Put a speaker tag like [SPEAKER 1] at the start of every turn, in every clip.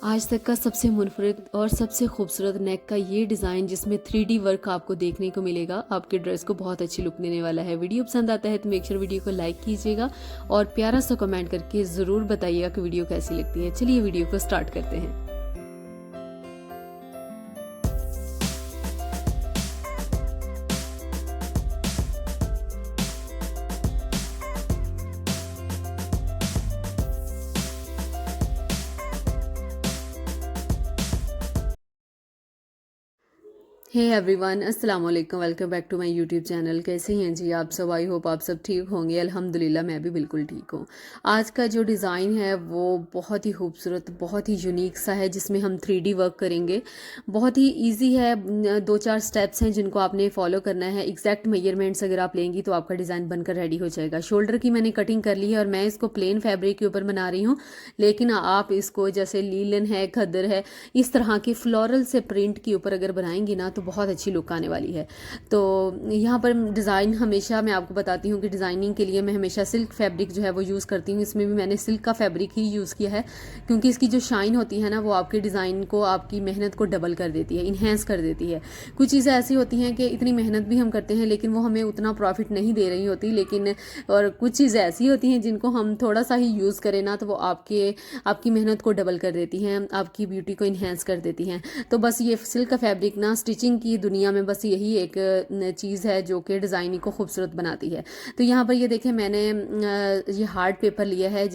[SPEAKER 1] आज तक का सबसे मुनफरिद और सबसे खूबसूरत नेक का ये डिज़ाइन जिसमें 3D वर्क आपको देखने को मिलेगा, आपके ड्रेस को बहुत अच्छी लुक देने वाला है। वीडियो पसंद आता है तो मेक श्योर वीडियो को लाइक कीजिएगा और प्यारा सा कमेंट करके ज़रूर बताइएगा कि वीडियो कैसी लगती है। चलिए वीडियो को स्टार्ट करते हैं। हे एवरीवन, अस्सलाम वालेकुम। Welcome back to my YouTube channel. कैसे हैं जी आप सब? आई होप आप सब ठीक होंगे। अल्हम्दुलिल्लाह मैं भी बिल्कुल ठीक हूँ। आज का जो डिज़ाइन है वो बहुत ही खूबसूरत, बहुत ही यूनिक सा है जिसमें हम 3D वर्क करेंगे। बहुत ही इजी है, 2-4 स्टेप्स हैं जिनको आपने फॉलो करना है। एग्जैक्ट मेजरमेंट्स अगर आप लेंगी तो आपका डिज़ाइन बनकर रेडी हो जाएगा। शोल्डर की मैंने कटिंग कर ली है और मैं इसको प्लेन फैब्रिक के ऊपर बना रही हूँ, लेकिन आप इसको जैसे लीलन है, खद्दर है, इस तरह की फ्लोरल से प्रिंट के ऊपर अगर बनाएंगी ना तो बहुत अच्छी लुक आने वाली है। तो यहाँ पर डिज़ाइन हमेशा मैं आपको बताती हूँ कि डिज़ाइनिंग के लिए मैं हमेशा सिल्क फैब्रिक जो है वो यूज़ करती हूँ। इसमें भी मैंने सिल्क का फैब्रिक ही यूज़ किया है क्योंकि इसकी जो शाइन होती है ना वो आपके डिज़ाइन को, आपकी मेहनत को डबल कर देती है, इन्हेंस कर देती है। कुछ चीज़ें ऐसी होती हैं कि इतनी मेहनत भी हम करते हैं लेकिन वो हमें उतना प्रॉफिट नहीं दे रही होती, लेकिन और कुछ चीज़ें ऐसी होती हैं जिनको हम थोड़ा सा ही यूज़ करें ना तो वो आपकी मेहनत को डबल कर देती हैं, आपकी ब्यूटी को इन्हेंस कर देती हैं। तो बस ये सिल्क का फैब्रिक ना स्टिचिंग की दुनिया में बस यही एक चीज़ है जो कि डिज़ाइनिंग को खूबसूरत बनाती है। तो यहाँ पर ये देखें, मैंने ये हार्ड पेपर लिया है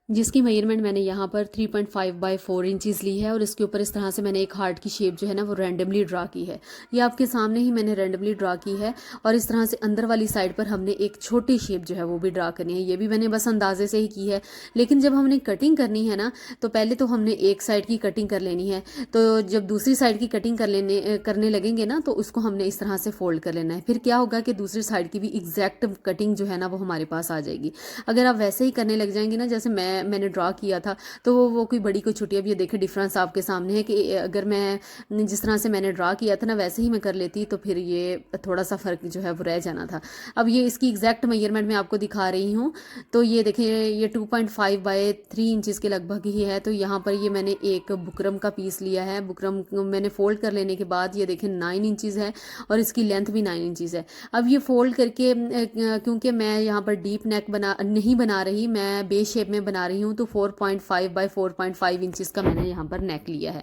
[SPEAKER 1] जिसकी मेजरमेंट मैंने यहाँ पर 3.5 बाई 4 इंचज़ ली है और इसके ऊपर इस तरह से मैंने एक हार्ट की शेप जो है ना वो रैंडमली ड्रा की है। ये आपके सामने ही मैंने रैंडमली ड्रा की है और इस तरह से अंदर वाली साइड पर हमने एक छोटी शेप जो है वो भी ड्रा करनी है। ये भी मैंने बस अंदाजे से ही की है, लेकिन जब हमने कटिंग करनी है ना तो पहले तो हमने एक साइड की कटिंग कर लेनी है। तो जब दूसरी साइड की कटिंग करने लगेंगे ना तो उसको हमने इस तरह से फोल्ड कर लेना है। फिर क्या होगा कि दूसरी साइड की भी एग्जैक्ट कटिंग जो है ना वो हमारे पास आ जाएगी। अगर आप वैसे ही करने लग जाएंगे ना जैसे मैंने ड्रा किया था तो वो कोई बड़ी कोई छोटी, अब ये देखें डिफरेंस आपके सामने है कि अगर मैं जिस तरह से मैंने ड्रा किया था ना वैसे ही मैं कर लेती तो फिर ये थोड़ा सा फ़र्क जो है वो रह जाना था। अब ये इसकी एग्जैक्ट मेजरमेंट मैं आपको दिखा रही हूँ। तो ये देखिए, ये 2.5 बाई 3 इंचज़ के लगभग ही है। तो यहाँ पर ये मैंने एक बुकरम का पीस लिया है। बुकरम मैंने फोल्ड कर लेने के बाद ये देखें 9 इंचज़ है और इसकी लेंथ भी 9 इंचज़ है। अब ये फोल्ड करके क्योंकि मैं यहाँ पर डीप नेक नहीं बना रही, मैं बेस शेप में बना रही हूँ, तो 4.5 बाई 4.5 इंचज़ का मैंने यहाँ पर नेक लिया है।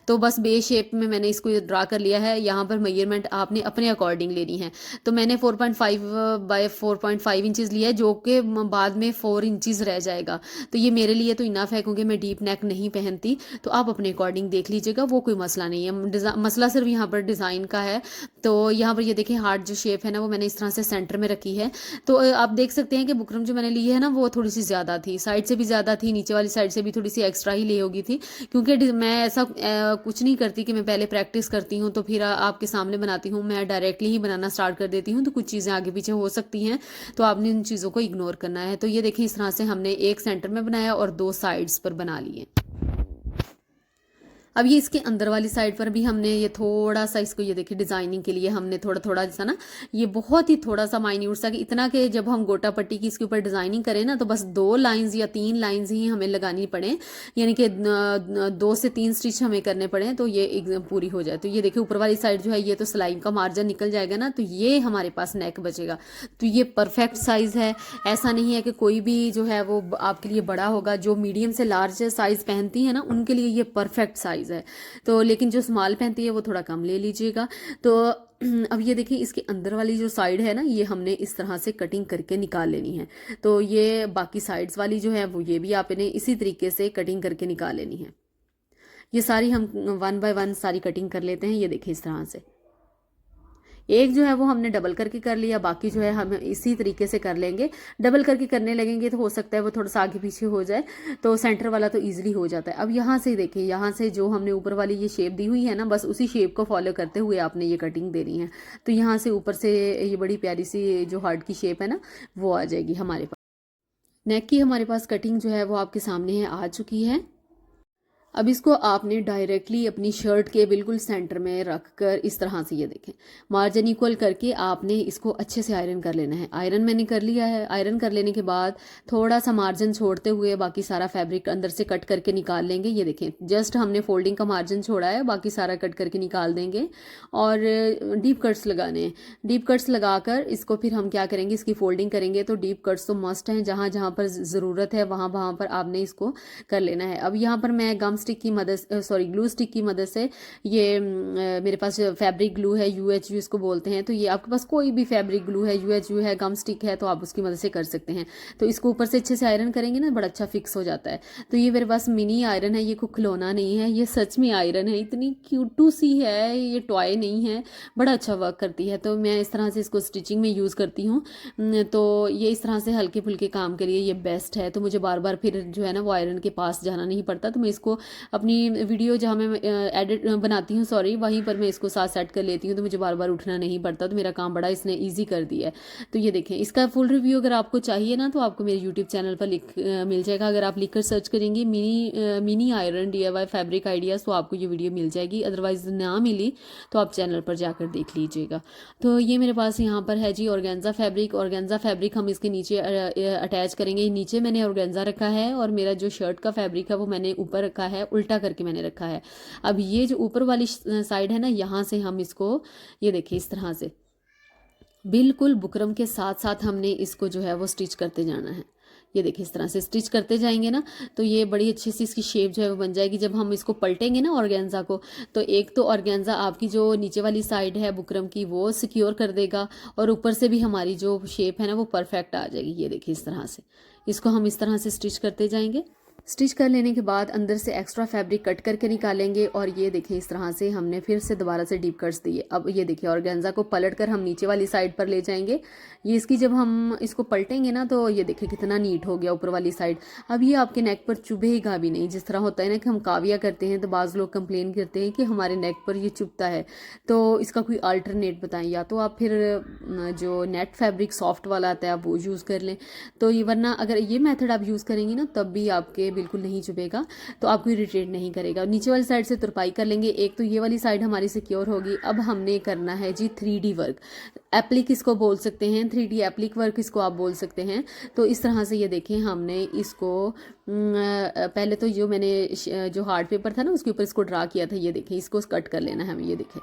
[SPEAKER 1] तो बस बेस शेप में मैंने इसको ड्रा कर लिया है। यहाँ पर मेजरमेंट आपने अपने अकॉर्डिंग लेनी है। तो मैंने 4.5 बाई 4.5 इंचज़ लिया है जो कि बाद में 4 इंचज़ रह जाएगा। तो ये मेरे लिए तो इनफ है क्योंकि मैं डीप नेक नहीं पहनती। तो आप अपने अकॉर्डिंग देख लीजिएगा, वो कोई मसला नहीं है। मसला सिर्फ यहाँ पर डिज़ाइन का है। तो यहाँ पर ये देखें, हार्ट जो शेप है ना वो मैंने इस तरह से सेंटर में रखी है। तो आप देख सकते हैं कि बुकरम जो मैंने ली है ना वो थोड़ी सी ज़्यादा थी, साइड से भी ज़्यादा थी, नीचे वाली साइड से भी थोड़ी सी एक्स्ट्रा ही ली होगी थी। क्योंकि मैं ऐसा कुछ नहीं करती कि मैं पहले प्रैक्टिस करती हूँ तो फिर आपके सामने बनाती हूँ। मैं डायरेक्टली ही बनाना स्टार्ट कर देती हूँ, तो कुछ चीज़ें आगे पीछे हो सकती हैं, तो आपने इन चीज़ों को इग्नोर करना है। तो ये देखें, इस तरह से हमने एक सेंटर में बनाया और 2 साइड्स पर बना लिए। अब ये इसके अंदर वाली साइड पर भी हमने ये थोड़ा सा इसको, ये देखिए डिज़ाइनिंग के लिए हमने थोड़ा थोड़ा जैसा ना, ये बहुत ही थोड़ा सा माइन्यूट सा, कि इतना कि जब हम गोटा पट्टी की इसके ऊपर डिज़ाइनिंग करें ना तो बस 2 लाइंस या 3 लाइंस ही हमें लगानी पड़े, यानी कि 2 से 3 स्टिच हमें करने पड़े तो ये एकदम पूरी हो जाए। तो ये देखिए ऊपर वाली साइड जो है ये तो सिलाई का मार्जिन निकल जाएगा ना, तो ये हमारे पास नेक बचेगा। तो ये परफेक्ट साइज़ है। ऐसा नहीं है कि कोई भी जो है वो आपके लिए बड़ा होगा। जो मीडियम से लार्ज साइज़ पहनती है ना उनके लिए ये परफेक्ट साइज़ है। तो लेकिन जो स्मॉल पहनती है वो थोड़ा कम ले लीजिएगा। तो अब ये देखिए, इसके अंदर वाली जो साइड है ना ये हमने इस तरह से कटिंग करके निकाल लेनी है। तो ये बाकी साइड्स वाली जो है वो ये भी आपने इसी तरीके से कटिंग करके निकाल लेनी है। ये सारी हम 1 बाय 1 सारी कटिंग कर लेते हैं। ये देखिए इस तरह से एक जो है वो हमने डबल करके कर लिया, बाकी जो है हम इसी तरीके से कर लेंगे। डबल करके करने लगेंगे तो हो सकता है वो थोड़ा सा आगे पीछे हो जाए, तो सेंटर वाला तो ईजिली हो जाता है। अब यहाँ से देखिए, यहाँ से जो हमने ऊपर वाली ये शेप दी हुई है ना, बस उसी शेप को फॉलो करते हुए आपने ये कटिंग देनी है। तो यहाँ से ऊपर से ये बड़ी प्यारी सी जो हार्ट की शेप है ना वो आ जाएगी हमारे पास। नेक की हमारे पास कटिंग जो है वो आपके सामने है, आ चुकी है। अब इसको आपने डायरेक्टली अपनी शर्ट के बिल्कुल सेंटर में रख कर इस तरह से ये देखें मार्जिन इक्वल करके आपने इसको अच्छे से आयरन कर लेना है। आयरन मैंने कर लिया है। आयरन कर लेने के बाद थोड़ा सा मार्जिन छोड़ते हुए बाकी सारा फैब्रिक अंदर से कट करके निकाल लेंगे। ये देखें जस्ट हमने फोल्डिंग का मार्जिन छोड़ा है, बाकी सारा कट करके निकाल देंगे और डीप कट्स लगाने हैं। डीप कट्स लगाकर इसको फिर हम क्या करेंगे, इसकी फोल्डिंग करेंगे। तो डीप कट्स तो मस्ट हैं, जहाँ जहाँ पर ज़रूरत है वहाँ वहाँ पर आपने इसको कर लेना है। अब यहाँ पर मैं गम स्टिक की मदद ग्लू स्टिक की मदद से ये मेरे पास फैब्रिक ग्लू है, UHU इसको बोलते हैं। तो ये आपके पास कोई भी फैब्रिक ग्लू है, UHU है, गम स्टिक है, तो आप उसकी मदद से कर सकते हैं। तो इसको ऊपर से अच्छे से आयरन करेंगे ना, बड़ा अच्छा फिक्स हो जाता है। तो ये मेरे पास मिनी आयरन है, ये कोई खिलौना नहीं है, ये सच में आयरन है। इतनी क्यूटू सी है, ये टॉय नहीं है, बड़ा अच्छा वर्क करती है। तो मैं इस तरह से इसको स्टिचिंग में यूज़ करती हूँ। तो ये इस तरह से हल्के फुल्के काम के लिए ये बेस्ट है। तो मुझे बार बार फिर जो है ना वो आयरन के पास जाना नहीं पड़ता। तो मैं इसको अपनी वीडियो जहाँ मैं एडिट बनाती हूँ वहीं पर मैं इसको साथ सेट कर लेती हूँ। तो मुझे बार बार उठना नहीं पड़ता। तो मेरा काम बड़ा इसने ईजी कर दिया है। तो ये देखें, इसका फुल रिव्यू अगर आपको चाहिए ना तो आपको मेरे यूट्यूब चैनल पर मिल जाएगा। अगर आप लिखकर सर्च करेंगे mini iron DIY fabric ideas तो आपको ये वीडियो मिल जाएगी। अदरवाइज ना मिली तो आप चैनल पर जाकर देख लीजिएगा। तो ये मेरे पास यहाँ पर है जी ऑर्गेन्जा फैब्रिक। ऑर्गेन्जा फैब्रिक हम इसके नीचे अटैच करेंगे। नीचे मैंने ऑर्गेन्जा रखा है और मेरा जो शर्ट का फैब्रिक है वो मैंने ऊपर रखा है, उल्टा करके मैंने रखा है। अब ये जो ऊपर वाली साइड है ना, यहाँ से हम इसको ये देखिए इस तरह से बिल्कुल बुकरम के साथ साथ हमने इसको जो है वो स्टिच करते जाना है। ये देखिए इस तरह से स्टिच करते जाएंगे ना तो ये बड़ी अच्छी सी इसकी शेप जो है वो बन जाएगी। जब हम इसको पलटेंगे ना ऑर्गेन्जा को, तो एक तो ऑर्गेन्जा आपकी जो नीचे वाली साइड है बुकरम की वो सिक्योर कर देगा और ऊपर से भी हमारी जो शेप है ना वो परफेक्ट आ जाएगी। ये देखिए इस तरह से इसको हम इस तरह से स्टिच करते जाएंगे। स्टिच कर लेने के बाद अंदर से एक्स्ट्रा फैब्रिक कट करके निकालेंगे और ये देखिए इस तरह से हमने फिर से दोबारा से डीप कट्स दिए। अब ये देखिए ऑर्गेन्जा को पलट कर हम नीचे वाली साइड पर ले जाएंगे। ये इसकी जब हम इसको पलटेंगे ना तो ये देखिए कितना नीट हो गया ऊपर वाली साइड। अब ये आपके नेक पर चुभेगा भी नहीं। जिस तरह होता है ना कि हम काविया करते हैं तो बाज़ लोग कंप्लेन करते हैं कि हमारे नेक पर ये चुभता है। तो इसका कोई अल्टरनेट बताएं, या तो आप फिर जो नेट फैब्रिक सॉफ्ट वाला आता है आप वो यूज़ कर लें। तो ये वरना अगर ये मेथड आप यूज़ करेंगी ना तब भी आपके बिल्कुल नहीं चुभेगा, तो आपको इरिटेट नहीं करेगा। नीचे वाली साइड से तुरपाई कर लेंगे। एक तो ये वाली साइड हमारी सिक्योर होगी। अब हमने करना है जी 3D वर्क। एप्लिक इसको बोल सकते हैं, 3D एप्लिक वर्क इसको आप बोल सकते हैं। तो इस तरह से ये देखें हमने इसको पहले तो जो मैंने जो हार्ड पेपर था ना उसके ऊपर इसको ड्रा किया था। ये देखें इसको कट कर लेना है हमें। ये देखें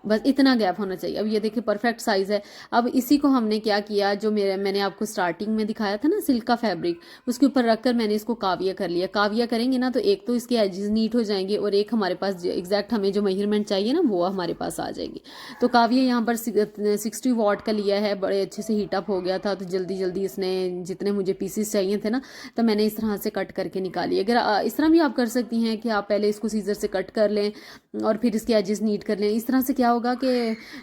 [SPEAKER 1] बस इतना गैप होना चाहिए। अब ये देखिए परफेक्ट साइज़ है। अब इसी को हमने क्या किया, जो मैंने आपको स्टार्टिंग में दिखाया था ना सिल्क का फैब्रिक, उसके ऊपर रखकर मैंने इसको काविया कर लिया। काविया करेंगे ना तो एक तो इसके एजेस नीट हो जाएंगे और एक हमारे पास एग्जैक्ट हमें जो मेजरमेंट चाहिए ना वो हमारे पास आ जाएगी। तो काविया यहाँ पर 60 वॉट का लिया है, बड़े अच्छे से हीटअप हो गया था। तो जल्दी जल्दी इसने जितने मुझे पीसीस चाहिए थे ना तो मैंने इस तरह से कट करके निकाली। अगर इस तरह भी आप कर सकती हैं कि आप पहले इसको सीजर से कट कर लें और फिर इसके एजेस नीट कर लें। इस तरह से क्या होगा कि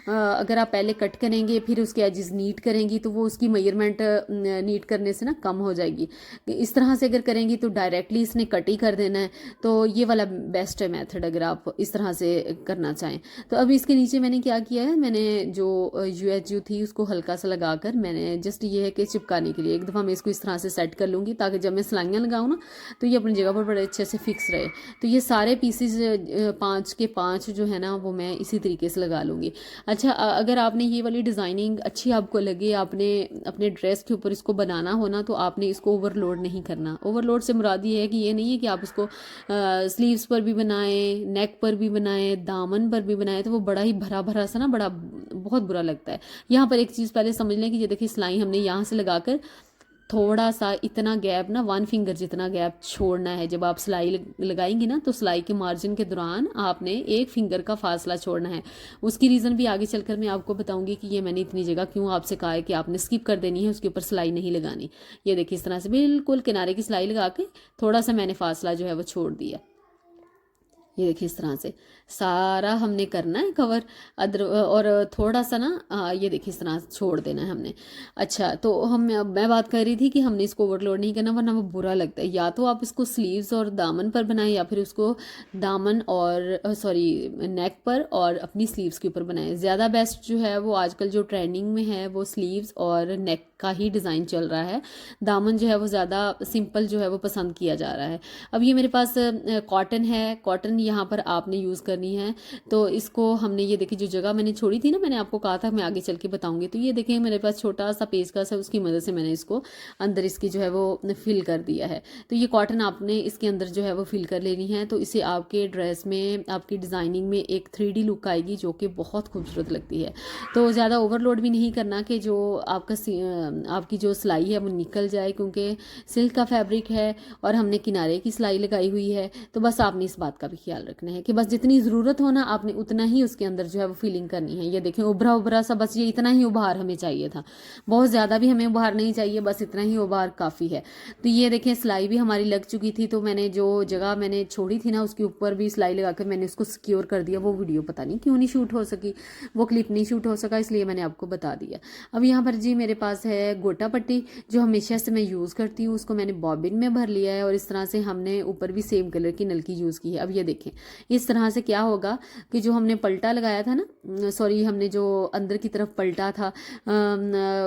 [SPEAKER 1] अगर आप पहले कट करेंगे फिर उसके एजेस नीट करेंगी तो वो उसकी मेजरमेंट नीट करने से ना कम हो जाएगी। इस तरह से अगर करेंगी तो डायरेक्टली इसने कट ही कर देना है। तो ये वाला बेस्ट है मेथड अगर आप इस तरह से करना चाहें। तो अभी इसके नीचे मैंने क्या किया है, मैंने जो UHU थी उसको हल्का सा लगाकर मैंने जस्ट ये है कि चिपकाने के लिए एक दफ़ा मैं इसको इस तरह से सेट कर लूँगी ताकि जब मैं सिलाइयाँ लगाऊँ ना तो ये अपनी जगह पर बड़े अच्छे से फिक्स रहे। तो ये सारे पीसीज 5 के 5 जो है ना वो मैं इसी तरीके से लगा लूँगी। अच्छा अगर आपने ये वाली डिज़ाइनिंग अच्छी आपको लगे, आपने अपने ड्रेस के ऊपर इसको बनाना हो ना तो आपने इसको ओवरलोड नहीं करना। ओवरलोड से मुराद ये है कि ये नहीं है कि आप इसको स्लीव्स पर भी बनाएं, नेक पर भी बनाएं, दामन पर भी बनाएं, तो वो बड़ा ही भरा भरा सा ना बड़ा बहुत बुरा लगता है। यहाँ पर एक चीज़ पहले समझ लें कि ये देखिए सिलाई हमने यहाँ से लगाकर थोड़ा सा इतना गैप ना 1 फिंगर जितना गैप छोड़ना है। जब आप सिलाई लगाएंगे ना तो सिलाई के मार्जिन के दौरान आपने 1 फिंगर का फासला छोड़ना है। उसकी रीज़न भी आगे चलकर मैं आपको बताऊंगी कि ये मैंने इतनी जगह क्यों आपसे कहा है कि आपने स्किप कर देनी है, उसके ऊपर सिलाई नहीं लगानी। ये देखिए इस तरह से बिल्कुल किनारे की सिलाई लगा के थोड़ा सा मैंने फासला जो है वो छोड़ दिया। ये देखिए इस तरह से सारा हमने करना है कवर और थोड़ा सा ना ये देखिए इस तरह छोड़ देना है हमने। अच्छा तो मैं बात कर रही थी कि हमने इसको ओवरलोड नहीं करना वरना वो बुरा लगता है। या तो आप इसको स्लीव्स और दामन पर बनाएं या फिर उसको दामन और नेक पर और अपनी स्लीव्स के ऊपर बनाएं। ज़्यादा बेस्ट जो है वो आजकल जो ट्रेंडिंग में है वो स्लीव्स और नेक का ही डिज़ाइन चल रहा है। दामन जो है वो ज़्यादा सिंपल जो है वो पसंद किया जा रहा है। अब ये मेरे पास कॉटन है, कॉटन यहाँ पर आपने यूज़ करनी है। तो इसको हमने ये देखिए जो जगह मैंने छोड़ी थी ना, मैंने आपको कहा था मैं आगे चल के बताऊंगी, तो ये देखें मेरे पास छोटा सा पेचकस है, उसकी मदद से मैंने इसको अंदर इसकी जो है वो फिल कर दिया है। तो ये कॉटन आपने इसके अंदर जो है वो फिल कर लेनी है। तो इसे आपके ड्रेस में, आपकी डिज़ाइनिंग में एक 3D लुक आएगी जो कि बहुत खूबसूरत लगती है। तो ज़्यादा ओवरलोड भी नहीं करना कि जो आपकी जो सिलाई है वो निकल जाए, क्योंकि सिल्क का फैब्रिक है और हमने किनारे की सिलाई लगाई हुई है। तो बस आपने इस बात का भी ख्याल रखना है कि बस जितनी ज़रूरत हो ना आपने उतना ही उसके अंदर जो है वो फिलिंग करनी है। ये देखें उभरा उभरा सा, बस ये इतना ही उभार हमें चाहिए था, बहुत ज़्यादा भी हमें उभार नहीं चाहिए, बस इतना ही उभार काफ़ी है। तो ये देखें सिलाई भी हमारी लग चुकी थी, तो मैंने जो जगह मैंने छोड़ी थी ना उसके ऊपर भी सिलाई लगाकर मैंने उसको सिक्योर कर दिया। वो वीडियो पता नहीं क्यों नहीं शूट हो सकी, वो क्लिप नहीं शूट हो सका, इसलिए मैंने आपको बता दिया। अब यहाँ पर जी मेरे पास है गोटा पट्टी, जो हमेशा से मैं यूज़ करती हूँ, उसको मैंने बॉबिन में भर लिया है और इस तरह से हमने ऊपर भी सेम कलर की नलकी यूज़ की है। अब ये देखें इस तरह से क्या होगा कि जो हमने पलटा लगाया था ना, सॉरी हमने जो अंदर की तरफ पलटा था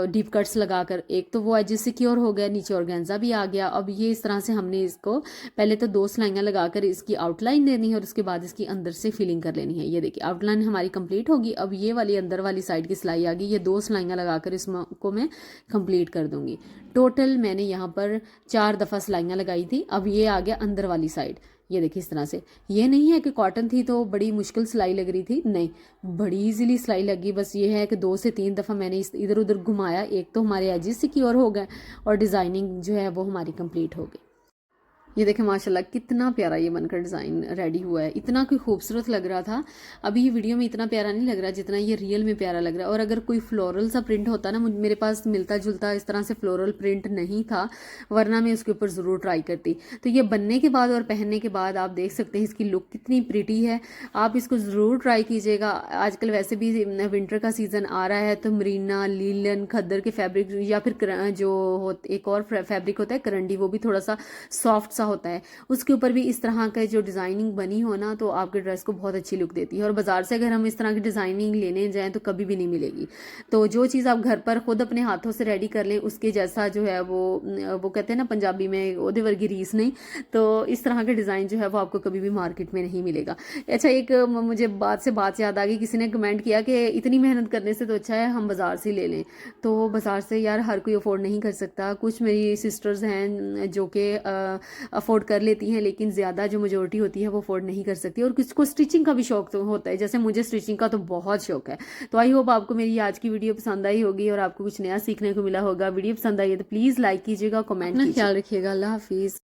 [SPEAKER 1] डीप कट्स लगाकर, एक तो वो एज सिक्योर हो गया, नीचे ऑर्गेन्जा भी आ गया। अब ये इस तरह से हमने इसको पहले तो 2 सिलाइयाँ लगाकर इसकी आउटलाइन देनी है और उसके बाद इसकी अंदर से फिलिंग कर लेनी है। ये देखिए आउटलाइन हमारी कंप्लीट होगी। अब ये वाली अंदर वाली साइड की सिलाई आ गई, ये 2 सिलाइयाँ लगाकर इसको मैं कंप्लीट कर दूंगी। टोटल मैंने यहाँ पर 4 दफ़ा सिलाइयाँ लगाई थी। अब ये आ गया अंदर वाली साइड, ये देखिए इस तरह से। ये नहीं है कि कॉटन थी तो बड़ी मुश्किल सिलाई लग रही थी, नहीं, बड़ी इजीली सिलाई लगी। बस ये है कि 2 से 3 दफ़ा मैंने इधर उधर घुमाया, एक तो हमारे एजेस सिक्योर हो गए और डिज़ाइनिंग जो है वो हमारी कंप्लीट हो गई। ये देखें माशाल्लाह कितना प्यारा ये बनकर डिज़ाइन रेडी हुआ है, इतना कोई खूबसूरत लग रहा था। अभी ये वीडियो में इतना प्यारा नहीं लग रहा जितना ये रियल में प्यारा लग रहा है। और अगर कोई फ्लोरल सा प्रिंट होता ना, मेरे पास मिलता जुलता इस तरह से फ्लोरल प्रिंट नहीं था, वरना मैं उसके ऊपर ज़रूर ट्राई करती। तो ये बनने के बाद और पहनने के बाद आप देख सकते हैं इसकी लुक कितनी प्रिटी है। आप इसको ज़रूर ट्राई कीजिएगा। आजकल वैसे भी विंटर का सीज़न आ रहा है, तो मरीना, लीलन, खद्दर के फैब्रिक या फिर जो एक और फैब्रिक होता है करंडी, वो भी थोड़ा सा सॉफ्ट सा होता है, उसके ऊपर भी इस तरह का जो डिज़ाइनिंग बनी हो ना तो आपके ड्रेस को बहुत अच्छी लुक देती है। और बाजार से अगर हम इस तरह की डिज़ाइनिंग लेने जाएं तो कभी भी नहीं मिलेगी। तो जो चीज़ आप घर पर खुद अपने हाथों से रेडी कर लें उसके जैसा जो है वो कहते हैं ना पंजाबी में, ओदे वर्गी रीस नहीं। तो इस तरह का डिज़ाइन जो है वो आपको कभी भी मार्केट में नहीं मिलेगा। अच्छा, एक मुझे बात याद आ गई, किसी ने कमेंट किया कि इतनी मेहनत करने से तो अच्छा है हम बाज़ार से ले लें। तो बाज़ार से यार हर कोई अफोर्ड नहीं कर सकता। कुछ मेरी सिस्टर्स हैं जो कि अफोर्ड कर लेती हैं, लेकिन ज़्यादा जो मेजोरिटी होती है वो अफोर्ड नहीं कर सकती। और किसको स्टिचिंग का भी शौक तो होता है, जैसे मुझे स्टिचिंग का तो बहुत शौक है। तो आई होप आपको मेरी आज की वीडियो पसंद आई होगी और आपको कुछ नया सीखने को मिला होगा। वीडियो पसंद आई है तो प्लीज़ लाइक कीजिएगा, कमेंट कीजिएगा। ख्याल रखिएगा। अल्लाह हाफिज़।